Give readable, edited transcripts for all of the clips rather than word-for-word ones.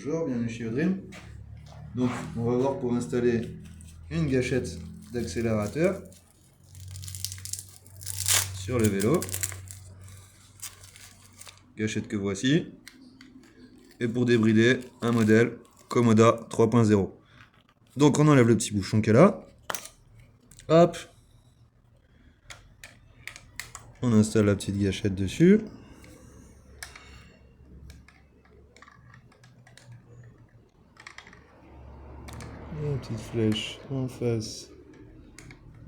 Bonjour, bienvenue chez Dream. Donc, on va voir pour installer une gâchette d'accélérateur sur le vélo. Gâchette que voici. Et pour débrider, un modèle Komoda 3.0. Donc, on enlève le petit bouchon qui est là. Hop. On installe la petite gâchette dessus. La petite flèche en face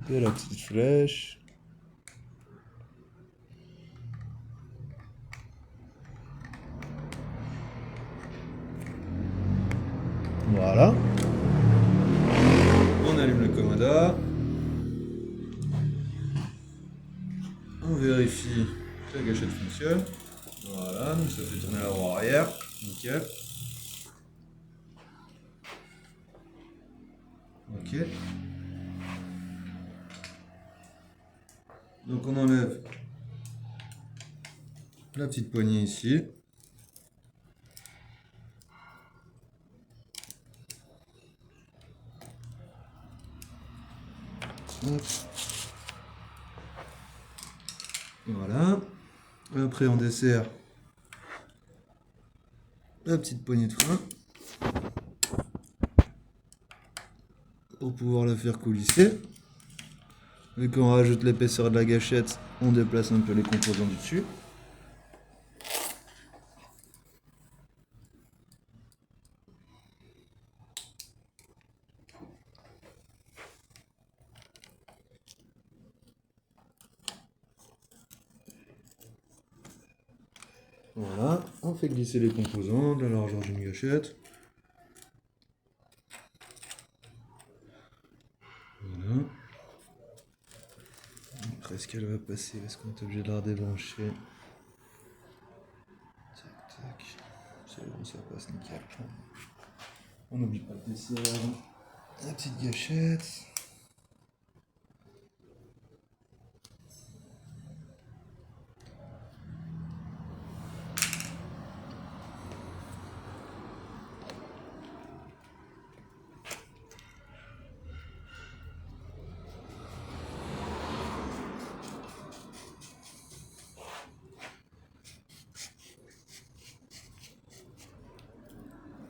de la petite flèche. Voilà. On allume le Komoda. On vérifie que la gâchette fonctionne. Voilà, donc ça fait tourner la roue arrière. Nickel. Ok. Donc on enlève la petite poignée ici. Hop. Voilà. Après on dessert la petite poignée de frein pour pouvoir la faire coulisser. Vu qu'on rajoute l'épaisseur de la gâchette, on déplace un peu les composants du dessus. Voilà, on fait glisser les composants de la largeur d'une gâchette. Voilà. Après, est-ce qu'elle va passer? Est-ce qu'on est obligé de la redébrancher? Tac, tac. C'est bon, ça passe nickel. On n'oublie pas de laisser la petite gâchette.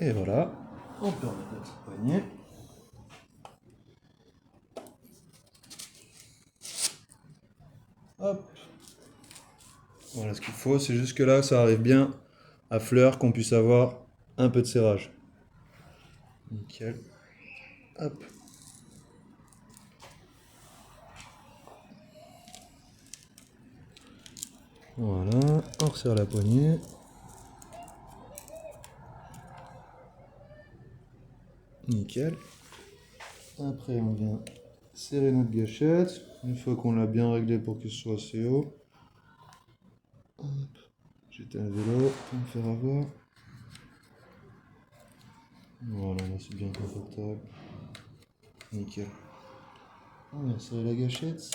Et voilà, on peut remettre la petite poignée. Hop. Voilà, ce qu'il faut, c'est juste que là, ça arrive bien à fleur, qu'on puisse avoir un peu de serrage. Nickel. Hop. Voilà, on resserre la poignée. Nickel. Après, on vient serrer notre gâchette. Une fois qu'on l'a bien réglé pour que ce soit assez haut. Hop. J'éteins le vélo pour me faire avoir. Voilà, là c'est bien confortable. Nickel. On vient serrer la gâchette.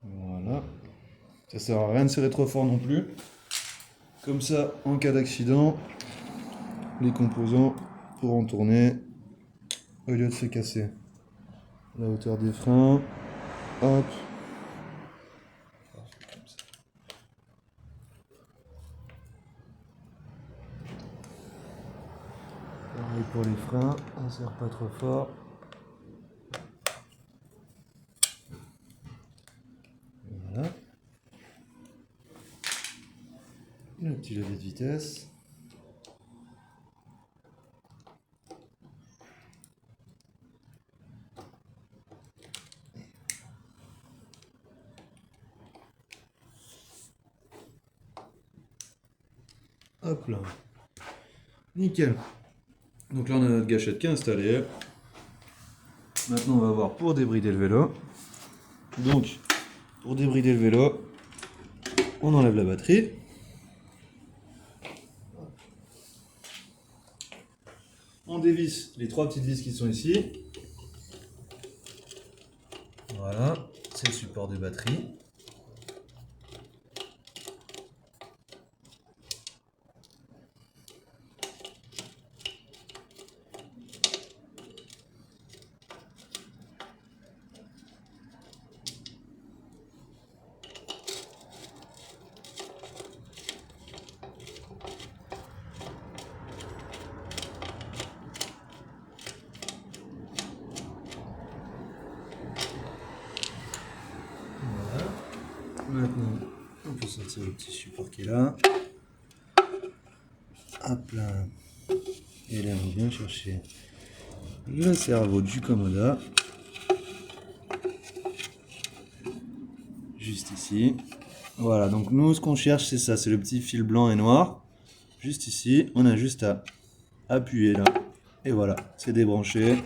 Voilà. Ça sert à rien de serrer trop fort non plus. Comme ça, en cas d'accident, les composants pourront tourner au lieu de se casser. La hauteur des freins. Hop. Pareil pour les freins, on ne serre pas trop fort. Voilà. Le petit levier de vitesse. Hop là. Nickel. Donc là on a notre gâchette qui est installée. Maintenant on va voir pour débrider le vélo. Donc pour débrider le vélo, on enlève la batterie. Hop. On dévisse les 3 petites vis qui sont ici. Voilà, c'est le support de batterie. Maintenant, on peut sortir le petit support qui est là. Hop là. Et là, on vient chercher le cerveau du Komoda. Juste ici. Voilà, donc nous, ce qu'on cherche, c'est ça. C'est le petit fil blanc et noir. Juste ici, on a juste à appuyer là. Et voilà, c'est débranché.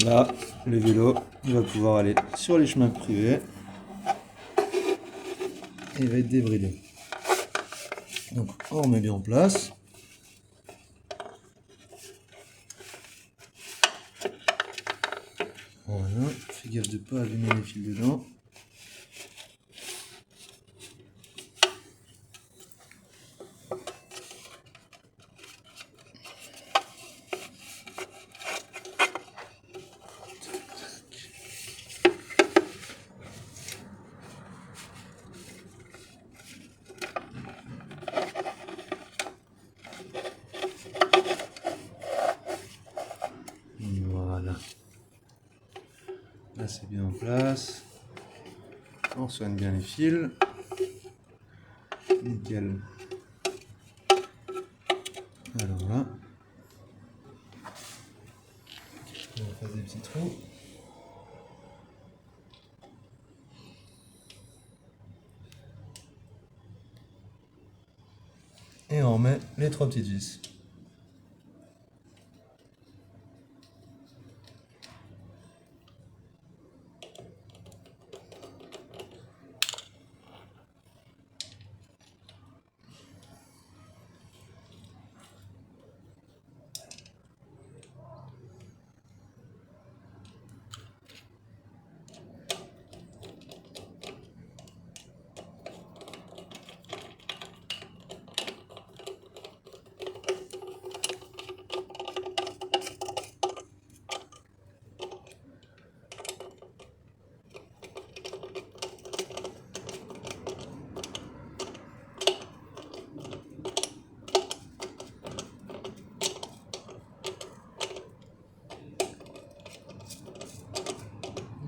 Là, le vélo, il va pouvoir aller sur les chemins privés. Et il va être débridé. Donc on remet bien en place. Voilà, fais gaffe de ne pas abîmer les fils dedans. Voilà. Là c'est bien en place. On soigne bien les fils. Nickel. Alors là, on va faire des petits trous. Et on remet les 3 petites vis.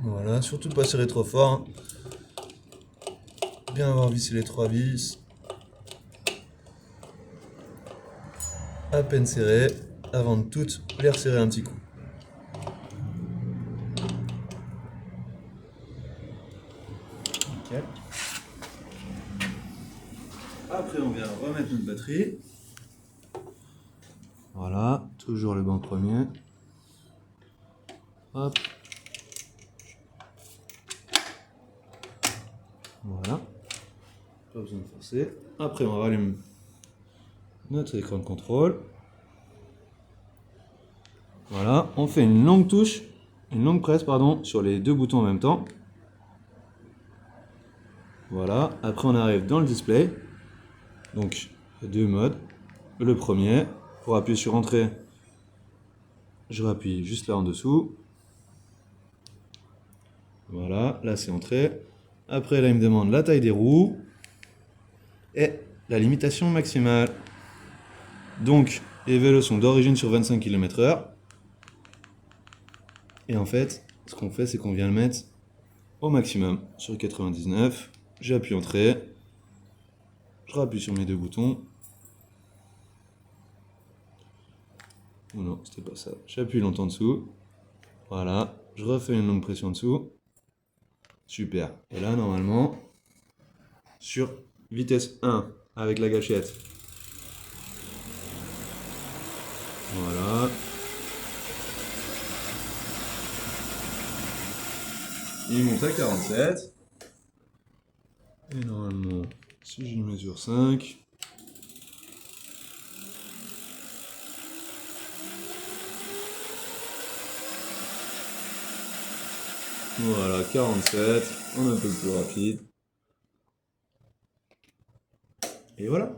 Voilà, surtout pas serrer trop fort. Hein. Bien avoir vissé les 3 vis. À peine serré, avant de toutes les resserrer un petit coup. Nickel. Après on vient remettre notre batterie. Voilà, toujours le banc premier. Hop. Voilà. Pas besoin de forcer. Après on rallume notre écran de contrôle. Voilà, on fait une longue touche, une longue presse pardon, sur les 2 boutons en même temps. Voilà, après on arrive dans le display. Donc, il y a 2 modes. Le premier, pour appuyer sur Entrée, je rappuie juste là en dessous. Voilà, là c'est Entrée. Après là il me demande la taille des roues et la limitation maximale. Donc, les vélos sont d'origine sur 25 km/h. Et en fait, ce qu'on fait, c'est qu'on vient le mettre au maximum sur 99. J'appuie Entrée. Je rappuie sur mes 2 boutons. Oh non, c'était pas ça. J'appuie longtemps dessous. Voilà. Je refais une longue pression dessous. Super. Et là, normalement, sur vitesse 1 avec la gâchette. Voilà. Il monte à 47. Et normalement, si je le mesure 5, Voilà, 47, on est un peu plus rapide. Et voilà.